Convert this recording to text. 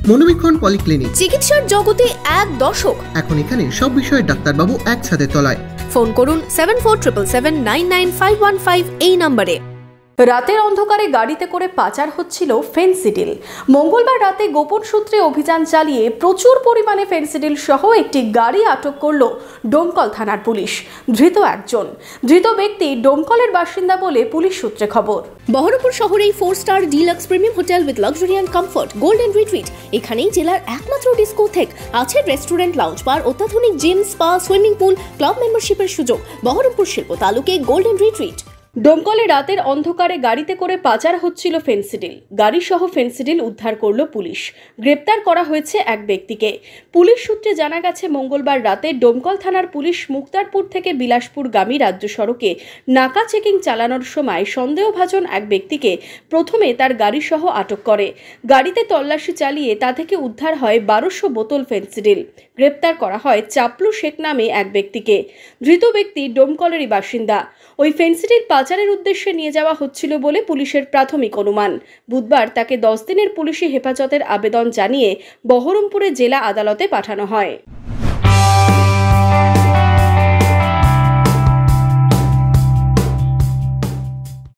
মনোবীক্ষণ polyclinic, চিকিৎসার জগতে এক দশক। এখন এখানে সব বিষয়ে ডাক্তারবাবু একসাথে তলায়। ফোন করুন 7477999515 এই নম্বরে। রাতের অন্ধকারে গাড়িতে করে পাচার হচ্ছিল ফেনসিডিল। মঙ্গলবার রাতে গোপন সূত্রে অভিযান চালিয়ে প্রচুর পরিমাণে ফেনসিডিল সহ একটি গাড়ি আটক করল ডোমকল থানার পুলিশ। ধৃত একজন। ধৃত ব্যক্তি ডোমকলের বাসিন্দা বলে পুলিশ সূত্রে খবর। বহরমপুর শহরেই 4 star deluxe premium hotel with luxury and comfort golden retreat. এখানেই জেলার একমাত্র ডিস্কোথেক, আছে রেস্টুরেন্ট, লাউঞ্জ বার, অত্যাধুনিক gym, spa, swimming pool, club মেম্বারশিপের সুযোগ। বহরমপুর শিল্প তালুকে গোল্ডেন রিট্রিট। ডোমকলে রাতের অন্ধকারে গাড়িতে করে পাচার হচ্ছিল ফেনসিডিল। গাড়ি সহ ফেনসিডিল উদ্ধার করল পুলিশ। গ্রেপ্তার করা হয়েছে এক ব্যক্তিকে। পুলিশ সূত্রে জানা গেছে, মঙ্গলবার রাতে ডোমকল থানার পুলিশ মুক্তারপুর থেকে বিলাসপুরগামী রাজ্য সড়কে নাকা চেকিং চালানোর সময় সন্দেহভাজন এক ব্যক্তিকে প্রথমে তার গাড়ি সহ আটক করে। গাড়িতে তল্লাশি চালিয়ে তা থেকে উদ্ধার হয় 1200 বোতল ফেনসিডিল। গ্রেপ্তার করা হয় চাপলু শেখ নামে এক ব্যক্তিকে। ধৃত ব্যক্তি ডোমকলেরই বাসিন্দা। ওই ফেনসিডিল পাচারের উদ্দেশ্যে নিয়ে যাওয়া হচ্ছিল বলে পুলিশের প্রাথমিক অনুমান। বুধবার তাকে 10 দিনের পুলিশি হেফাজতের আবেদন জানিয়ে বহরমপুরে জেলা আদালতে পাঠানো হয়।